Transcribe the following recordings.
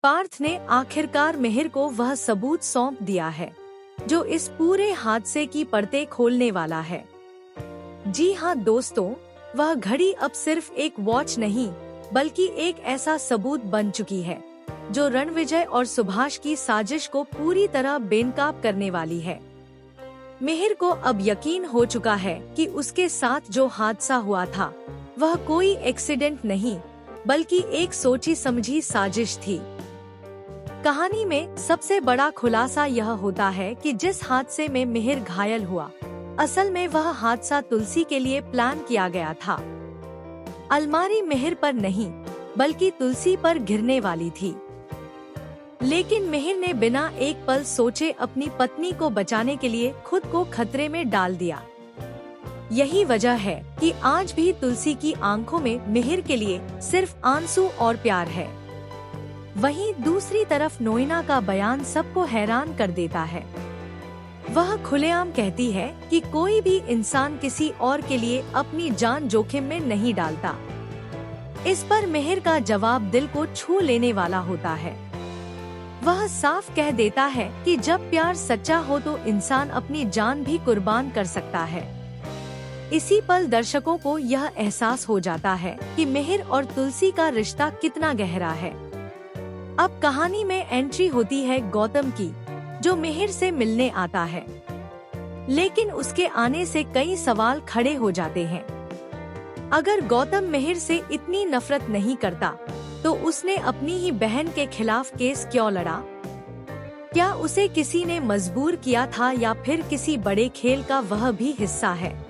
पार्थ ने आखिरकार मिहिर को वह सबूत सौंप दिया है जो इस पूरे हादसे की परतें खोलने वाला है। जी हाँ दोस्तों, वह घड़ी अब सिर्फ एक वॉच नहीं बल्कि एक ऐसा सबूत बन चुकी है जो रणविजय और सुभाष की साजिश को पूरी तरह बेनकाब करने वाली है। मिहिर को अब यकीन हो चुका है कि उसके साथ जो हादसा हुआ था वह कोई एक्सीडेंट नहीं बल्कि एक सोची समझी साजिश थी। कहानी में सबसे बड़ा खुलासा यह होता है कि जिस हादसे में मिहिर घायल हुआ, असल में वह हादसा तुलसी के लिए प्लान किया गया था। अलमारी मिहिर पर नहीं बल्कि तुलसी पर गिरने वाली थी, लेकिन मिहिर ने बिना एक पल सोचे अपनी पत्नी को बचाने के लिए खुद को खतरे में डाल दिया। यही वजह है कि आज भी तुलसी की आंखों में मिहिर के लिए सिर्फ आंसू और प्यार है। वहीं दूसरी तरफ नोइना का बयान सबको हैरान कर देता है। वह खुलेआम कहती है कि कोई भी इंसान किसी और के लिए अपनी जान जोखिम में नहीं डालता। इस पर मिहिर का जवाब दिल को छू लेने वाला होता है। वह साफ कह देता है कि जब प्यार सच्चा हो तो इंसान अपनी जान भी कुर्बान कर सकता है। इसी पल दर्शकों को यह एहसास हो जाता है कि मिहिर और तुलसी का रिश्ता कितना गहरा है। अब कहानी में एंट्री होती है गौतम की, जो मिहिर से मिलने आता है, लेकिन उसके आने से कई सवाल खड़े हो जाते हैं। अगर गौतम मिहिर से इतनी नफरत नहीं करता तो उसने अपनी ही बहन के खिलाफ केस क्यों लड़ा? क्या उसे किसी ने मजबूर किया था या फिर किसी बड़े खेल का वह भी हिस्सा है?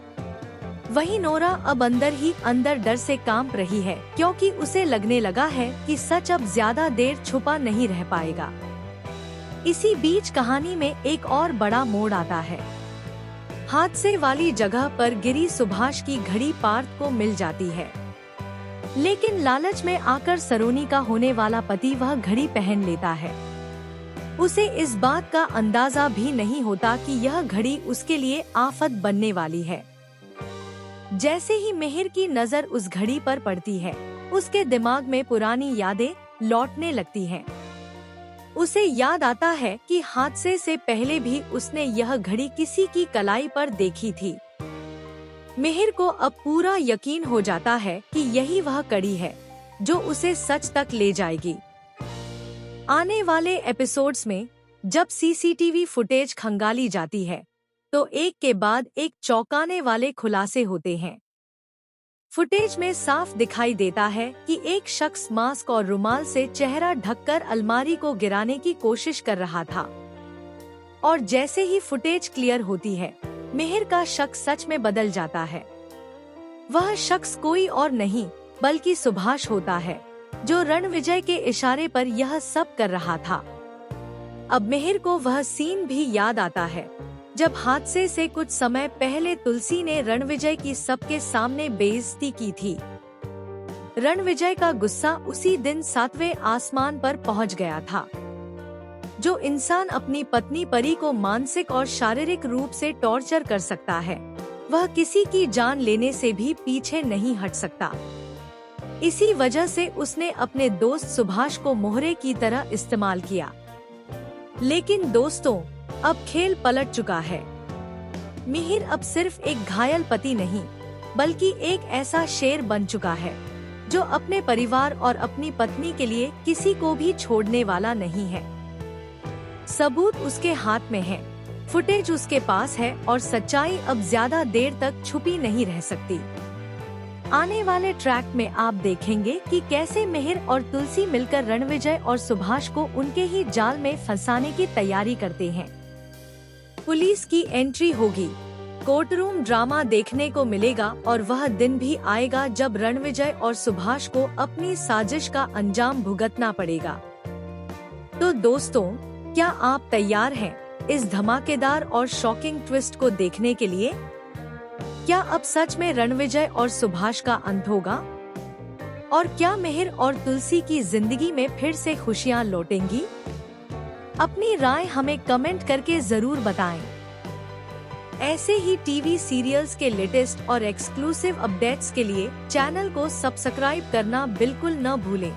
वहीं नोरा अब अंदर ही अंदर डर से कांप रही है, क्योंकि उसे लगने लगा है कि सच अब ज्यादा देर छुपा नहीं रह पाएगा। इसी बीच कहानी में एक और बड़ा मोड़ आता है। हादसे वाली जगह पर गिरी सुभाष की घड़ी पार्थ को मिल जाती है, लेकिन लालच में आकर सरोनी का होने वाला पति वह घड़ी पहन लेता है। उसे इस बात का अंदाजा भी नहीं होता कि यह घड़ी उसके लिए आफत बनने वाली है। जैसे ही मिहिर की नजर उस घड़ी पर पड़ती है, उसके दिमाग में पुरानी यादें लौटने लगती हैं। उसे याद आता है कि हादसे से पहले भी उसने यह घड़ी किसी की कलाई पर देखी थी। मिहिर को अब पूरा यकीन हो जाता है कि यही वह कड़ी है जो उसे सच तक ले जाएगी। आने वाले एपिसोड्स में जब सीसीटीवी फुटेज खंगाली जाती है तो एक के बाद एक चौंकाने वाले खुलासे होते हैं। फुटेज में साफ दिखाई देता है कि एक शख्स मास्क और रुमाल से चेहरा ढककर अलमारी को गिराने की कोशिश कर रहा था, और जैसे ही फुटेज क्लियर होती है, मिहिर का शक सच में बदल जाता है। वह शख्स कोई और नहीं बल्कि सुभाष होता है, जो रणविजय के इशारे पर यह सब कर रहा था। अब मिहिर को वह सीन भी याद आता है जब हादसे से कुछ समय पहले तुलसी ने रणविजय की सबके सामने बेइज्जती की थी। रणविजय का गुस्सा उसी दिन 7वें आसमान पर पहुंच गया था। जो इंसान अपनी पत्नी परी को मानसिक और शारीरिक रूप से टॉर्चर कर सकता है, वह किसी की जान लेने से भी पीछे नहीं हट सकता। इसी वजह से उसने अपने दोस्त सुभाष को मोहरे की तरह इस्तेमाल किया। लेकिन दोस्तों, अब खेल पलट चुका है। मिहिर अब सिर्फ एक घायल पति नहीं बल्कि एक ऐसा शेर बन चुका है जो अपने परिवार और अपनी पत्नी के लिए किसी को भी छोड़ने वाला नहीं है। सबूत उसके हाथ में है, फुटेज उसके पास है और सच्चाई अब ज्यादा देर तक छुपी नहीं रह सकती। आने वाले ट्रैक में आप देखेंगे कि कैसे मिहिर और तुलसी मिलकर रणविजय और सुभाष को उनके ही जाल में फंसाने की तैयारी करते हैं। पुलिस की एंट्री होगी, कोर्टरूम ड्रामा देखने को मिलेगा और वह दिन भी आएगा जब रणविजय और सुभाष को अपनी साजिश का अंजाम भुगतना पड़ेगा। तो दोस्तों, क्या आप तैयार हैं इस धमाकेदार और शॉकिंग ट्विस्ट को देखने के लिए? क्या अब सच में रणविजय और सुभाष का अंत होगा? और क्या मिहिर और तुलसी की जिंदगी में फिर से खुशियां लौटेंगी? अपनी राय हमें कमेंट करके जरूर बताएं। ऐसे ही टीवी सीरियल्स के लेटेस्ट और एक्सक्लूसिव अपडेट्स के लिए चैनल को सब्सक्राइब करना बिल्कुल न भूलें।